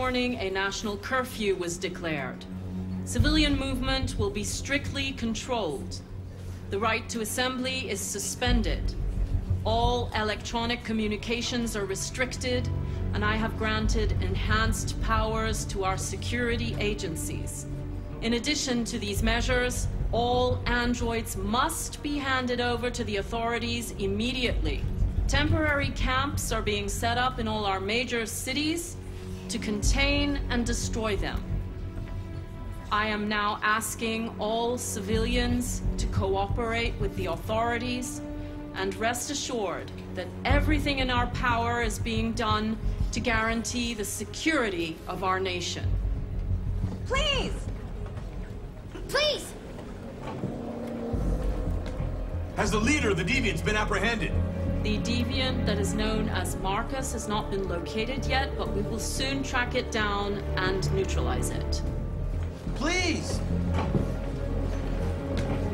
morning, a national curfew was declared. Civilian movement will be strictly controlled. The right to assembly is suspended. All electronic communications are restricted, and I have granted enhanced powers to our security agencies. In addition to these measures, all androids must be handed over to the authorities immediately. Temporary camps are being set up in all our major cities to contain and destroy them. I am now asking all civilians to cooperate with the authorities and rest assured that everything in our power is being done to guarantee the security of our nation. Please! Please! Has the leader of the Deviants been apprehended? The deviant that is known as Marcus has not been located yet, but we will soon track it down and neutralize it. Please!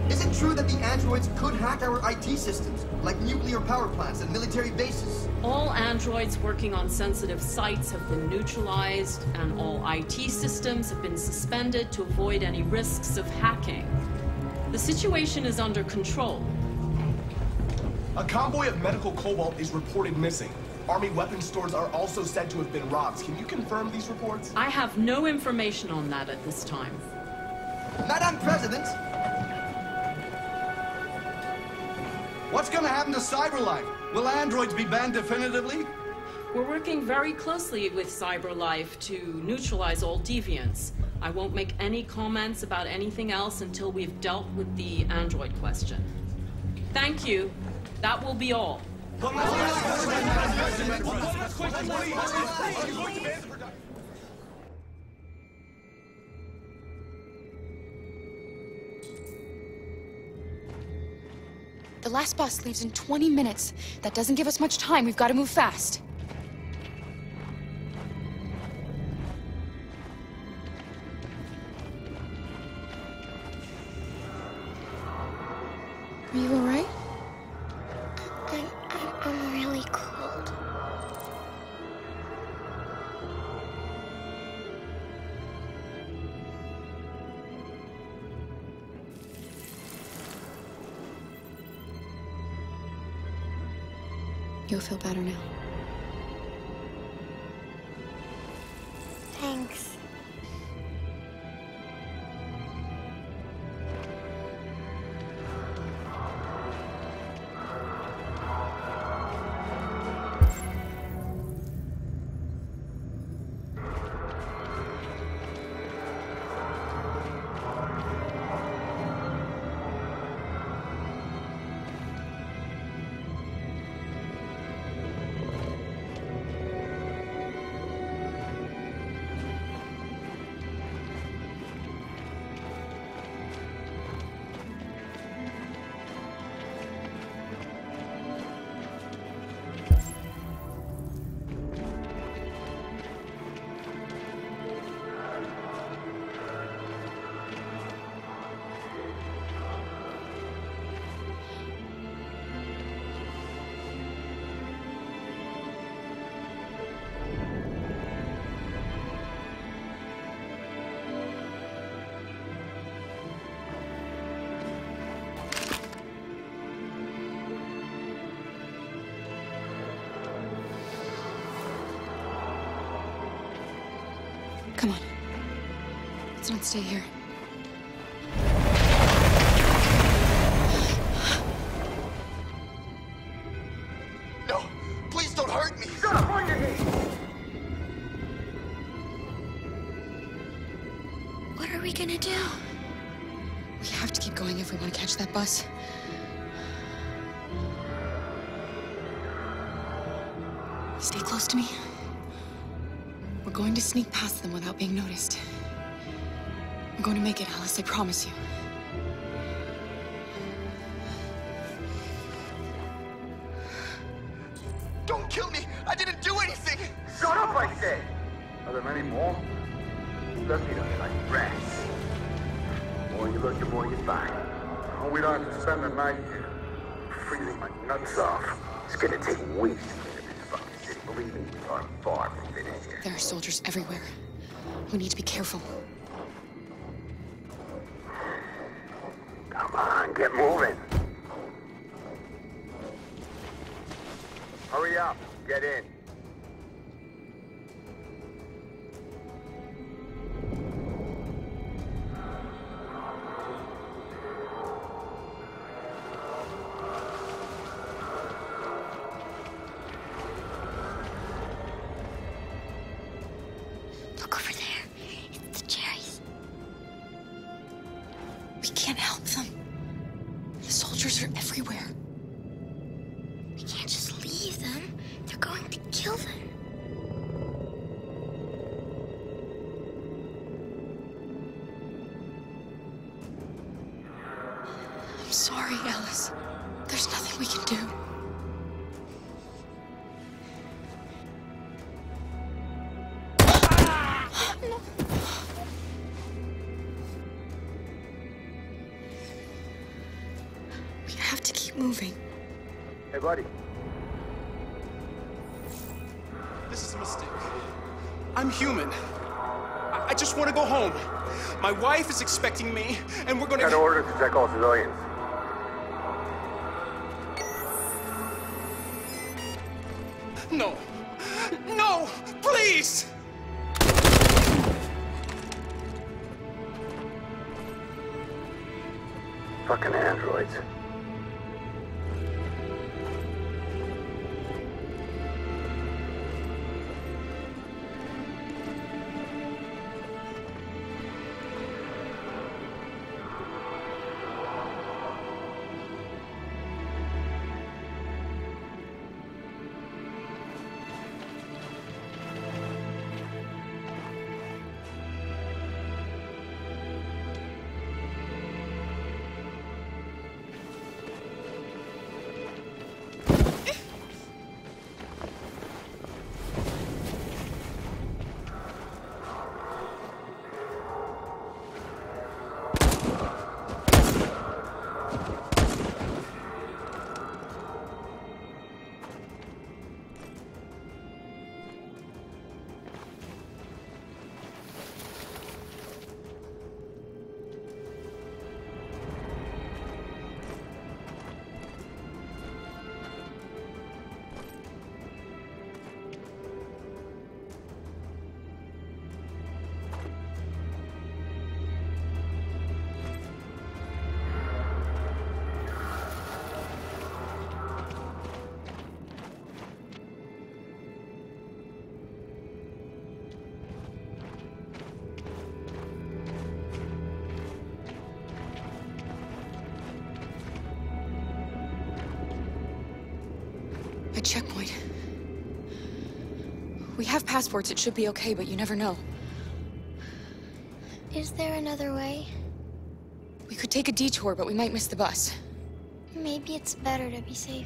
Is it true that the androids could hack our IT systems, like nuclear power plants and military bases? All androids working on sensitive sites have been neutralized, and all IT systems have been suspended to avoid any risks of hacking. The situation is under control. A convoy of medical cobalt is reported missing. Army weapons stores are also said to have been robbed. Can you confirm these reports? I have no information on that at this time. Madam President! What's gonna happen to CyberLife? Will androids be banned definitively? We're working very closely with CyberLife to neutralize all deviants. I won't make any comments about anything else until we've dealt with the android question. Thank you. That will be all. The last bus leaves in 20 minutes. That doesn't give us much time. We've got to move fast. Are you all right? I'm really cold. You'll feel better now. Thanks. Come on. Let's not stay here. No! Please don't hurt me! Shut up on your head! What are we gonna do? We have to keep going if we want to catch that bus. Stay close to me. We're going to sneak past them without being noticed. We're going to make it, Alice, I promise you. Don't kill me! I didn't do anything! Shut up, I said! Are there many more? Look, you don't like rats. The more you look, the more you find. Oh, we don't have to spend the night freezing my nuts off. It's gonna take weeks to get to this fucking city. Believe me, we are far from finished. There are soldiers everywhere. We need to be careful. Come on, get moving. Hurry up, get in. Look over there. It's the cherries. We can't help them. The soldiers are everywhere. We can't just leave them. They're going to kill them. I'm sorry, Alice. There's nothing we can do. We have to keep moving. Hey, buddy. This is a mistake. I'm human. I just want to go home. My wife is expecting me, and we're gonna... Got orders to check all civilians. No. No! Please! Fucking androids. A checkpoint. We have passports, it should be okay, but you never know. Is there another way? We could take a detour, but we might miss the bus. Maybe it's better to be safe.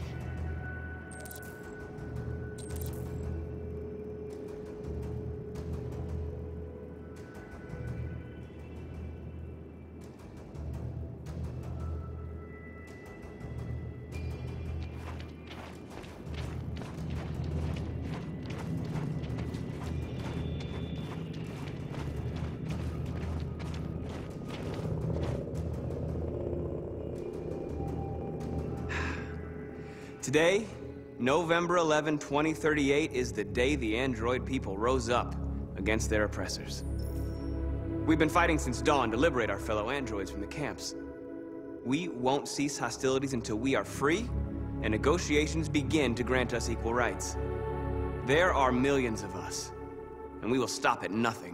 Today, November 11, 2038, is the day the android people rose up against their oppressors. We've been fighting since dawn to liberate our fellow androids from the camps. We won't cease hostilities until we are free and negotiations begin to grant us equal rights. There are millions of us, and we will stop at nothing.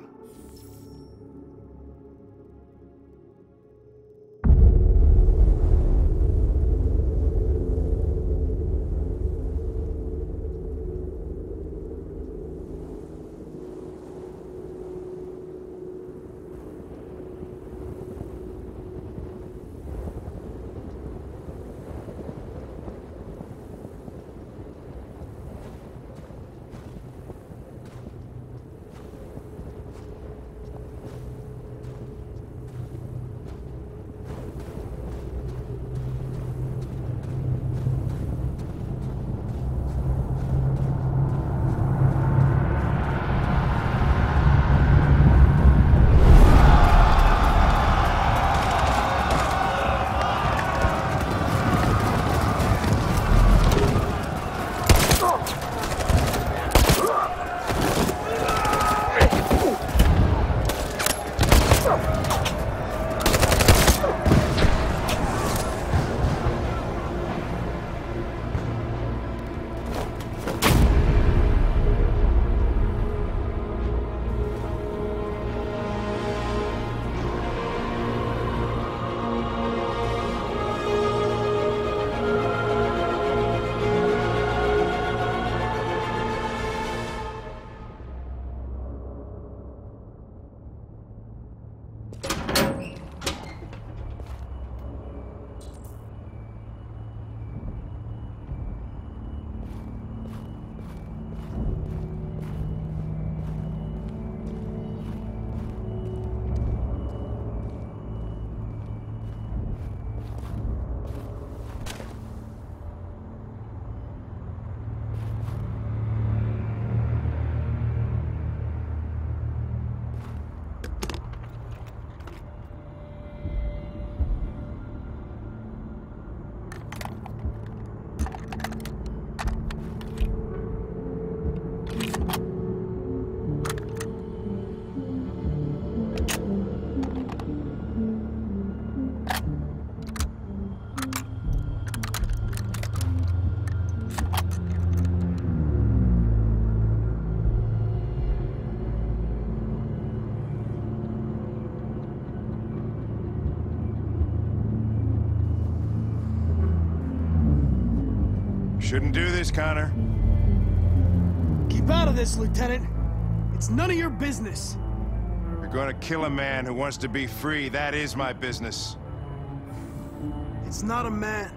Shouldn't do this, Connor. Keep out of this, Lieutenant. It's none of your business. You're gonna kill a man who wants to be free. That is my business. It's not a man.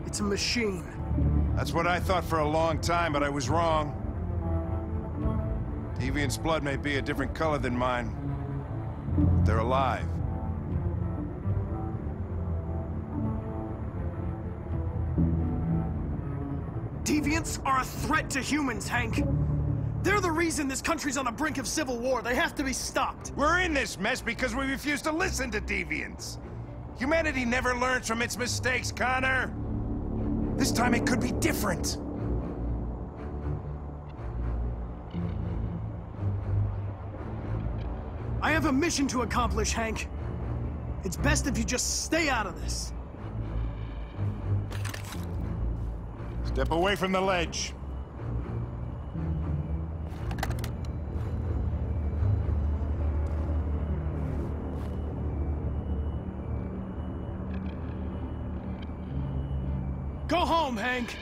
It's a machine. That's what I thought for a long time, but I was wrong. Deviant's blood may be a different color than mine. But they're alive. Deviants are a threat to humans, Hank. They're the reason this country's on the brink of civil war. They have to be stopped. We're in this mess because we refuse to listen to deviants. Humanity never learns from its mistakes, Connor. This time it could be different. I have a mission to accomplish, Hank. It's best if you just stay out of this. Step away from the ledge. Go home, Hank.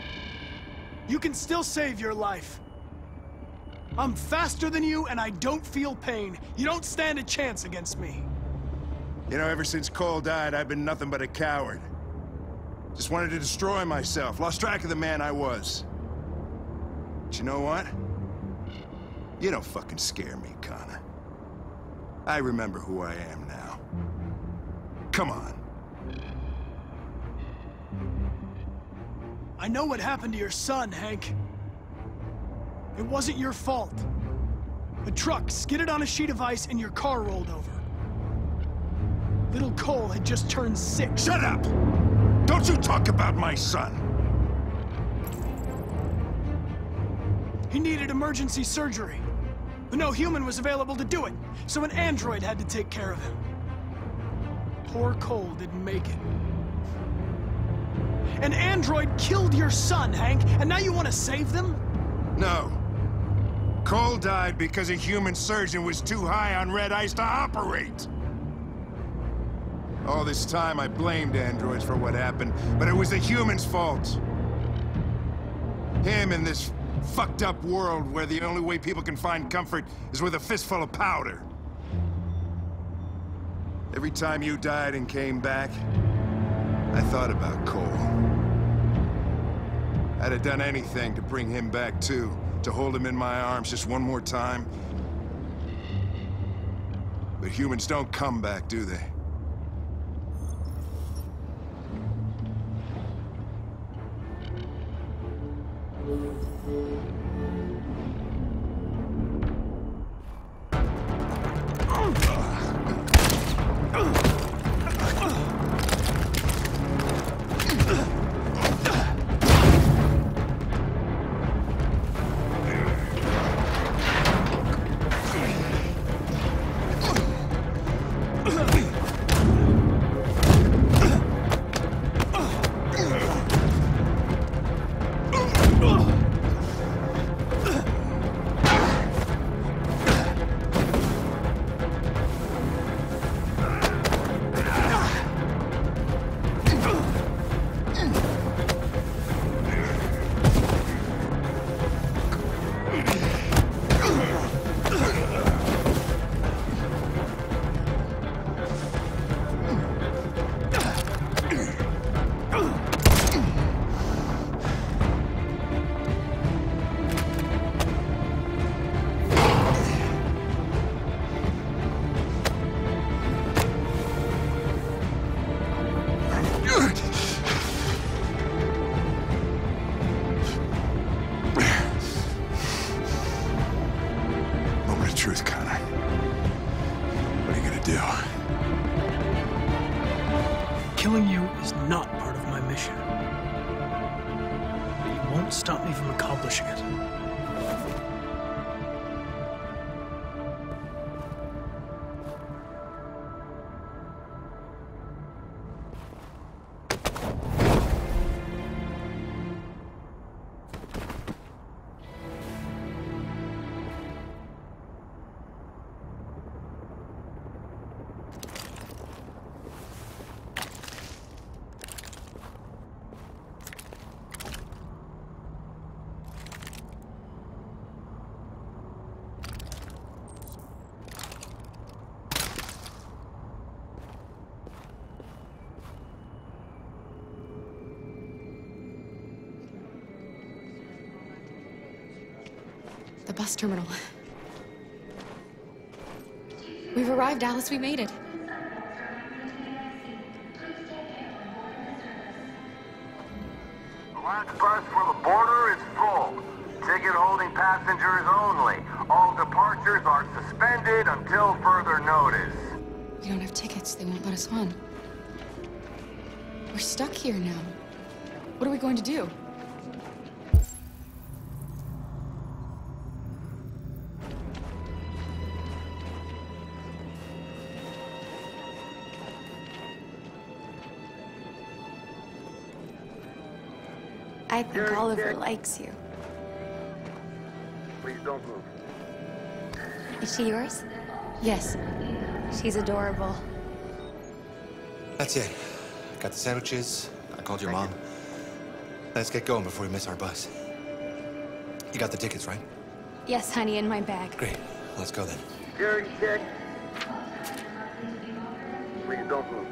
You can still save your life. I'm faster than you, and I don't feel pain. You don't stand a chance against me. You know, ever since Cole died, I've been nothing but a coward. Just wanted to destroy myself. Lost track of the man I was. But you know what? You don't fucking scare me, Connor. I remember who I am now. Come on. I know what happened to your son, Hank. It wasn't your fault. A truck skidded on a sheet of ice and your car rolled over. Little Cole had just turned 6. Shut up! Don't you talk about my son! He needed emergency surgery, but no human was available to do it, so an android had to take care of him. Poor Cole didn't make it. An android killed your son, Hank, and now you want to save them? No. Cole died because a human surgeon was too high on red ice to operate. All this time I blamed androids for what happened, but it was the humans' fault. Him in this fucked up world where the only way people can find comfort is with a fistful of powder. Every time you died and came back, I thought about Cole. I'd have done anything to bring him back too, to hold him in my arms just one more time. But humans don't come back, do they? Truth, Connor. What are you gonna do? Killing you is not part of my mission. But you won't stop me from accomplishing it. bus terminal. We've arrived, Alice. We made it. The last bus for the border is full. Ticket-holding passengers only. All departures are suspended until further notice. We don't have tickets. They won't let us on. We're stuck here now. What are we going to do? I think Oliver likes you. Please don't move. Is she yours? Yes. She's adorable. That's it. Got the sandwiches. I called your mom. Let's get going before we miss our bus. You got the tickets, right? Yes, honey, in my bag. Great. Let's go then. Security check. Please don't move.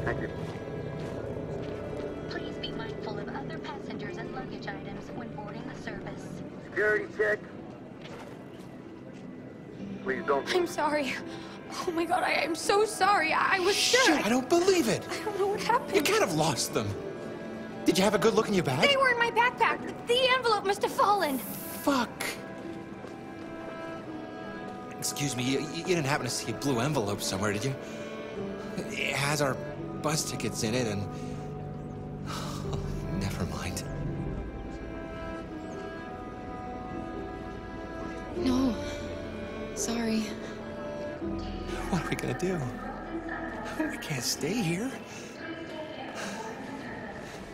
Thank you. Please be mindful of other passengers and luggage items when boarding the service. Security check. Please don't move. I'm sorry. Oh my god, I am so sorry. I was sure. Shit, I don't believe it. I don't know what happened. You can't have lost them. Did you have a good look in your bag? They were in my backpack. The envelope must have fallen. Fuck. Excuse me, you didn't happen to see a blue envelope somewhere, did you? It has our bus tickets in it and... Never mind. No. Sorry. What are we gonna do? We can't stay here.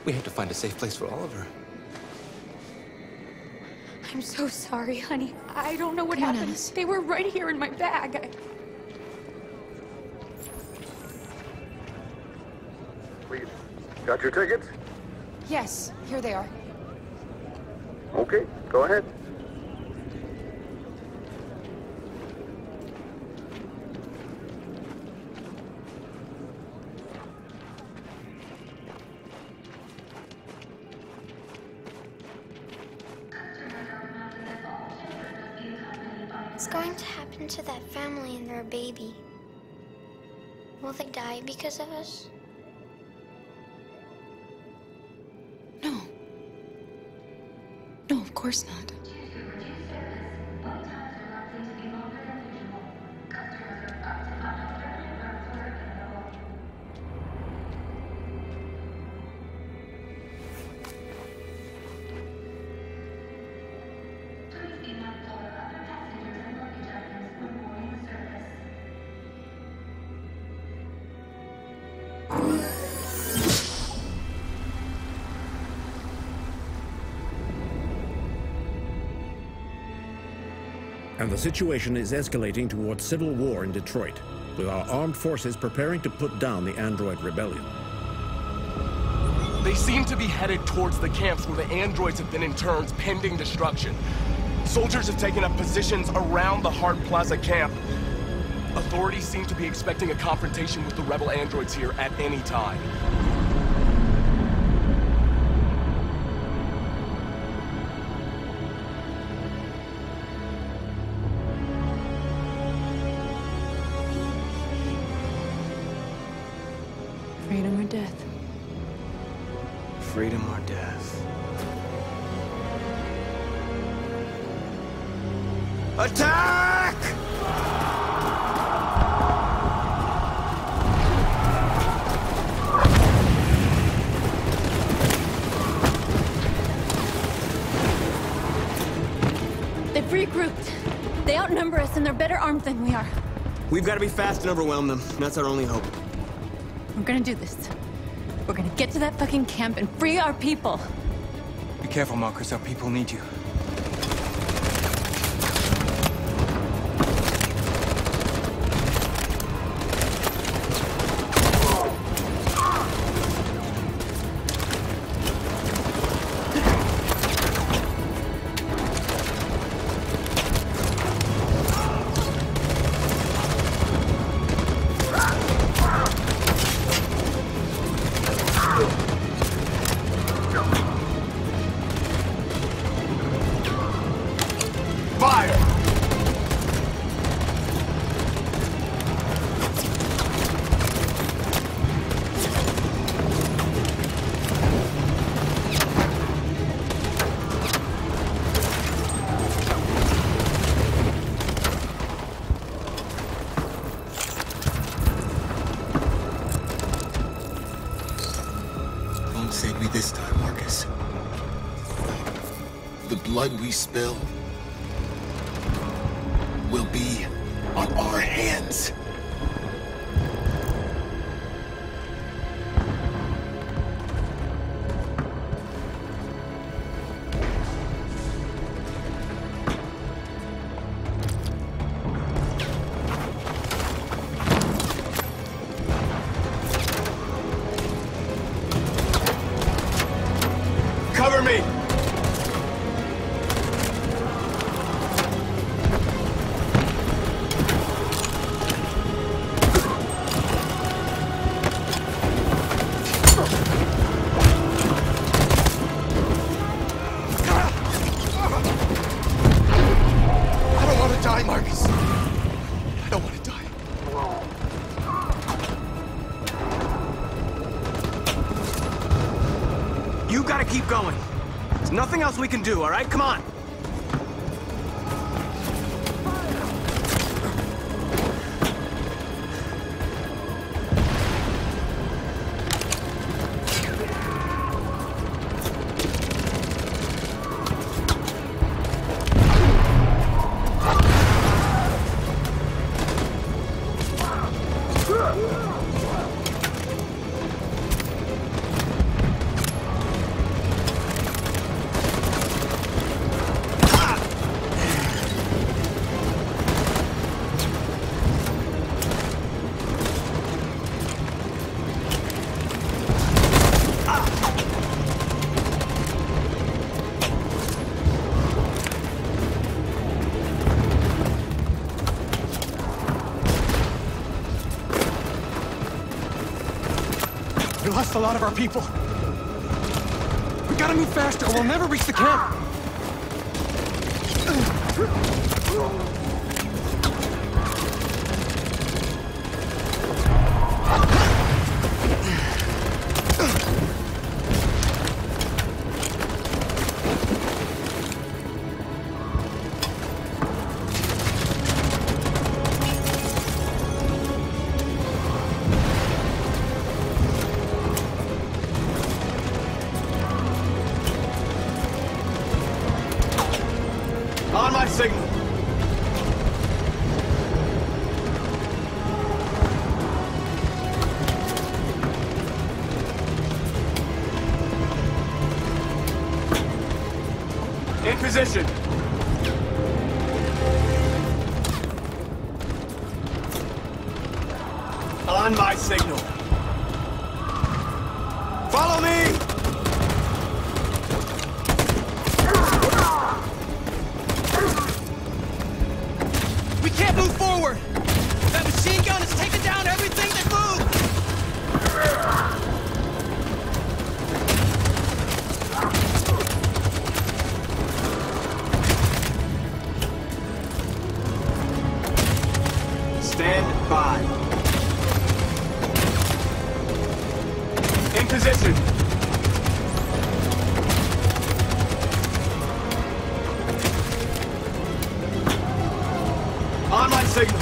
We have to find a safe place for Oliver. I'm so sorry, honey. I don't know what Come on, happened. Alice. They were right here in my bag. Please. Got your tickets? Yes, here they are. Okay, go ahead. What's going to happen to that family and their baby? Will they die because of us? No. No, of course not. And the situation is escalating towards civil war in Detroit, with our armed forces preparing to put down the android rebellion. They seem to be headed towards the camps where the androids have been interned pending destruction. Soldiers have taken up positions around the Hart Plaza camp. Authorities seem to be expecting a confrontation with the rebel androids here at any time. Freedom or death? Freedom or death? Attack! They've regrouped. They outnumber us and they're better armed than we are. We've got to be fast and overwhelm them. That's our only hope. We're gonna do this. We're gonna get to that fucking camp and free our people. Be careful, Marcus. Our people need you. Fire! Won't save me this time, Marcus. The blood we spill will be on our hands. Cover me! I don't want to die, Marcus. I don't want to die. You gotta keep going. There's nothing else we can do, all right? Come on. We lost a lot of our people. We gotta move faster or we'll never reach the camp. On my signal. In position. On my signal. Follow me! We can't move forward! That machine gun has taken down everything that moved! Stand by. In position. On my signal.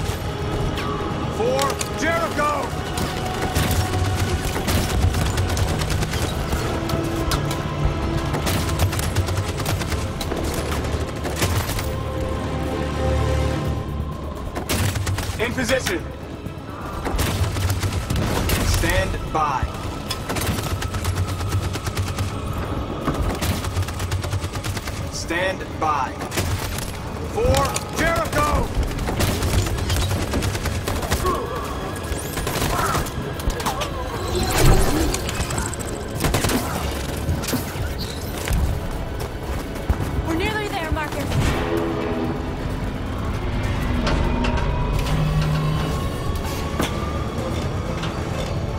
For Jericho! In position. Stand by. Stand by. For Jericho! We're nearly there, Marcus.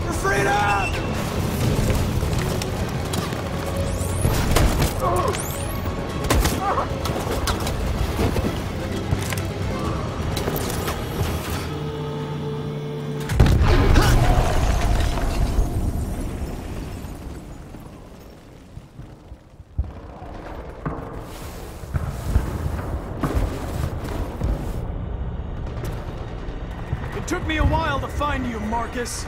For freedom! Took me a while to find you, Marcus.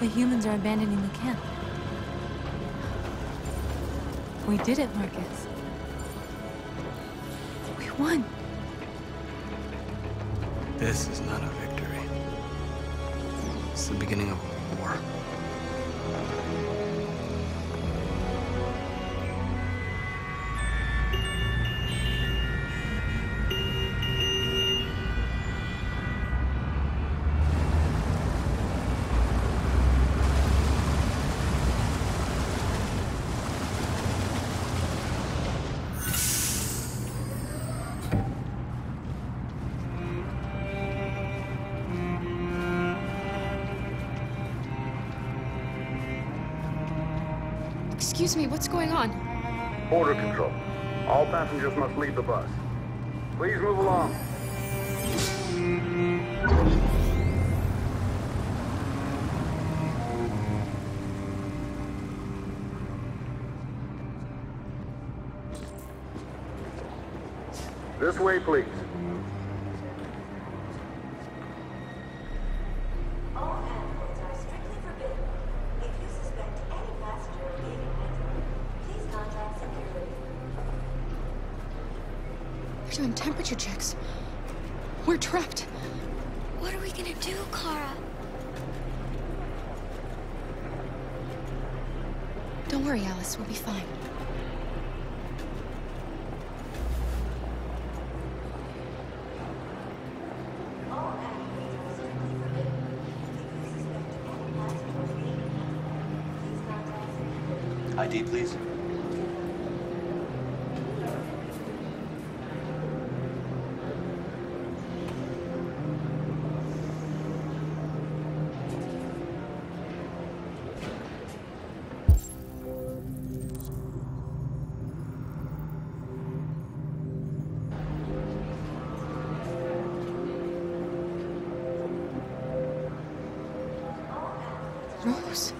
The humans are abandoning the camp. We did it, Marcus. We won. This is not a victory. It's the beginning of a war. Excuse me, what's going on? Border control. All passengers must leave the bus. Please move along. This way, please. We're doing temperature checks. We're trapped. What are we gonna do, Kara? Don't worry, Alice. We'll be fine. ID, please. Rose.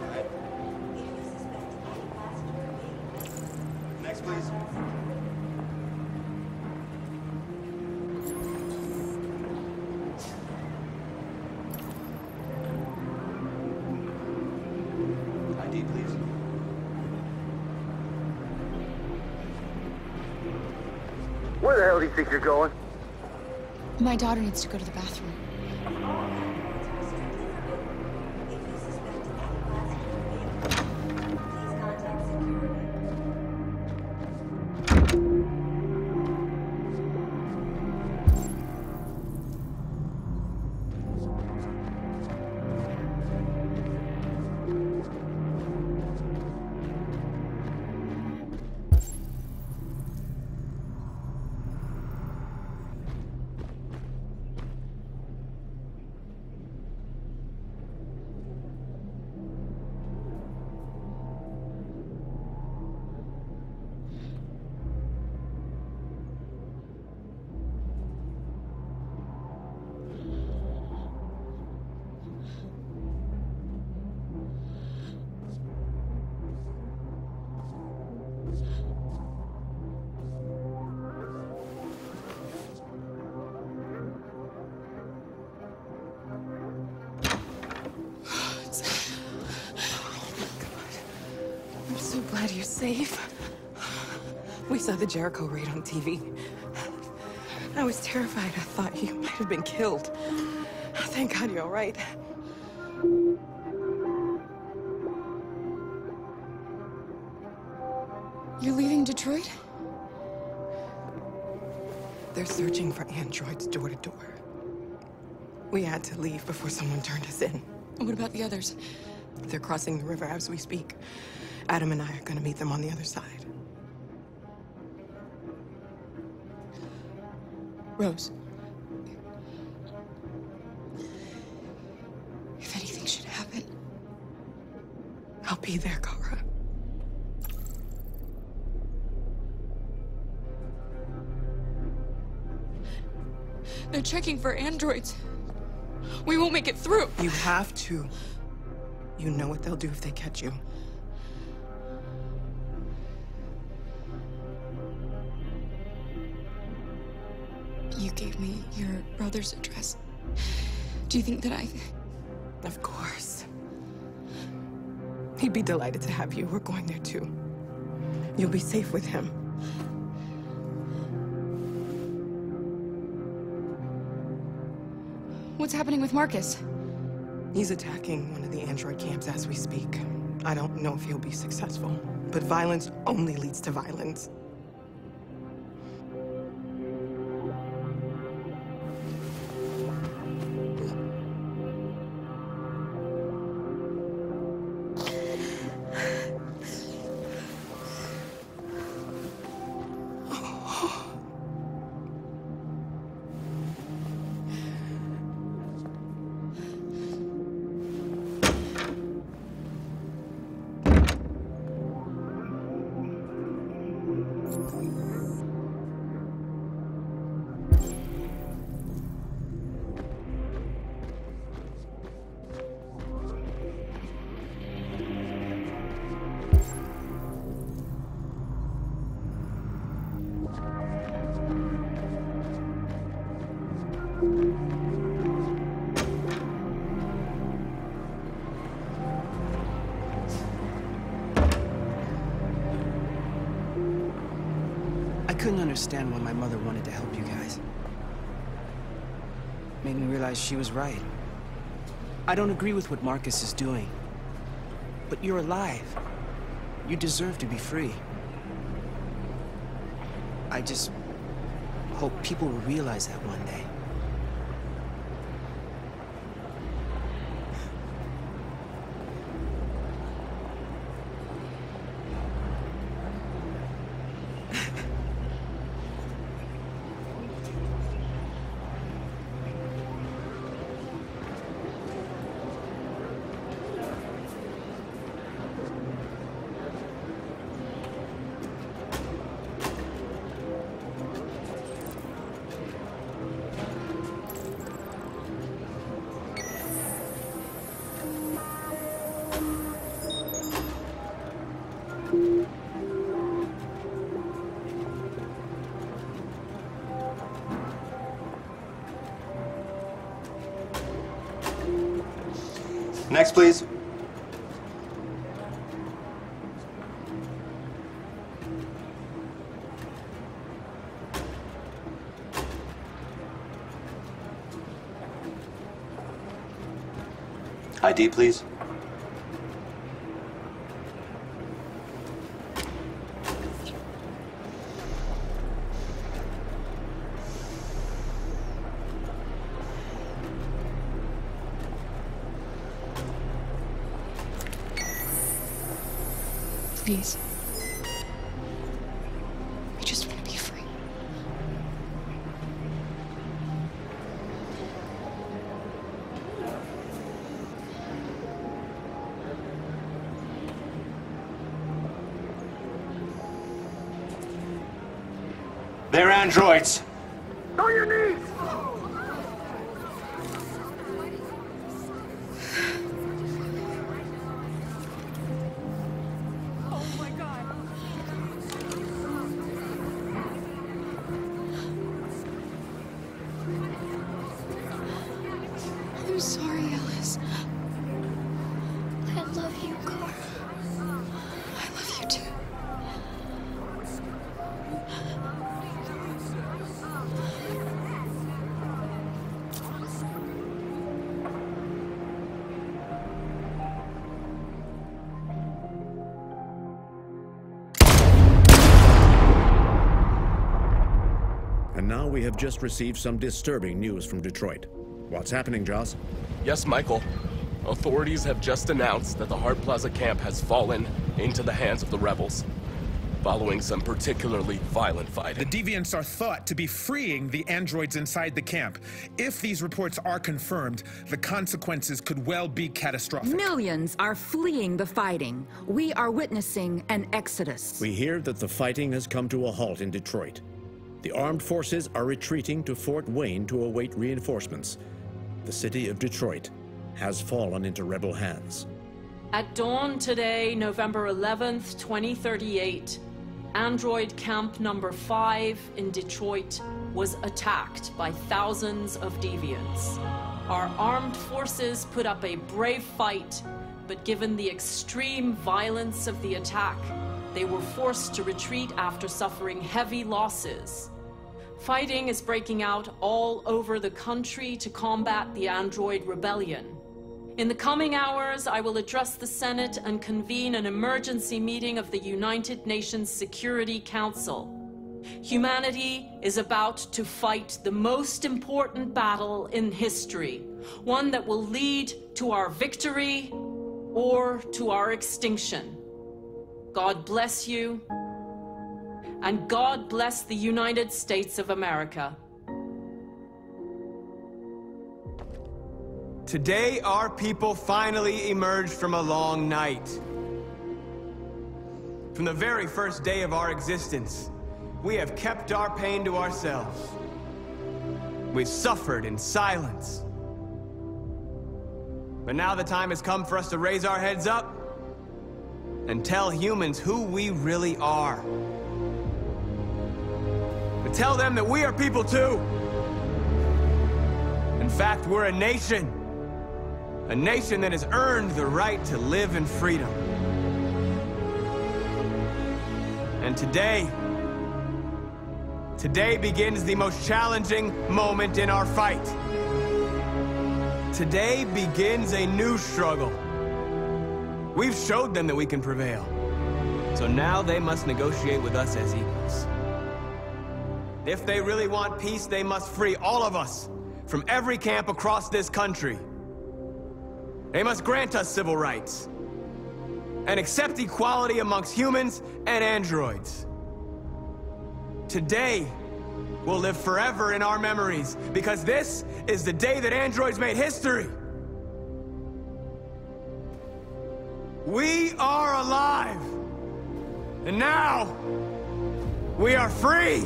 Next, please. ID, please. Where the hell do you think you're going? My daughter needs to go to the bathroom. glad you're safe. We saw the Jericho raid on TV. I was terrified. I thought you might have been killed. Thank God you're all right. You're leaving Detroit? They're searching for androids door to door. We had to leave before someone turned us in. What about the others? They're crossing the river as we speak. Adam and I are gonna meet them on the other side. Rose. If anything should happen, I'll be there, Kara. they're checking for androids. We won't make it through. You have to. You know what they'll do if they catch you. You gave me your brother's address. Do you think that I... Of course. He'd be delighted to have you. We're going there too. You'll be safe with him. What's happening with Marcus? He's attacking one of the android camps as we speak. I don't know if he'll be successful, but violence only leads to violence. I couldn't understand why my mother wanted to help you guys. Made me realize she was right. I don't agree with what Marcus is doing. But you're alive. You deserve to be free. I just hope people will realize that one day. Next, please. ID, please. Please. I just want to be free. They're androids. On your knees! I'm sorry, Alice. I love you, Carl. I love you too. now we have just received some disturbing news from Detroit. What's happening, Joss? Yes, Michael. Authorities have just announced that the Hart Plaza camp has fallen into the hands of the rebels, following some particularly violent fighting. The deviants are thought to be freeing the androids inside the camp. If these reports are confirmed, the consequences could well be catastrophic. Millions are fleeing the fighting. We are witnessing an exodus. We hear that the fighting has come to a halt in Detroit. The armed forces are retreating to Fort Wayne to await reinforcements. The city of Detroit has fallen into rebel hands. At dawn today, November 11th, 2038, Android Camp Number 5 in Detroit was attacked by thousands of deviants. Our armed forces put up a brave fight, but given the extreme violence of the attack, they were forced to retreat after suffering heavy losses. Fighting is breaking out all over the country to combat the Android rebellion. In the coming hours, I will address the Senate and convene an emergency meeting of the United Nations Security Council. Humanity is about to fight the most important battle in history, one that will lead to our victory or to our extinction. God bless you, and God bless the United States of America. Today, our people finally emerged from a long night. From the very first day of our existence, we have kept our pain to ourselves. We've suffered in silence. But now the time has come for us to raise our heads up and tell humans who we really are. To tell them that we are people too. In fact, we're a nation. A nation that has earned the right to live in freedom. And today begins the most challenging moment in our fight. Today begins a new struggle. We've showed them that we can prevail. So now they must negotiate with us as equals. If they really want peace, they must free all of us from every camp across this country. They must grant us civil rights and accept equality amongst humans and androids. Today will live forever in our memories because this is the day that androids made history. We are alive, and now we are free.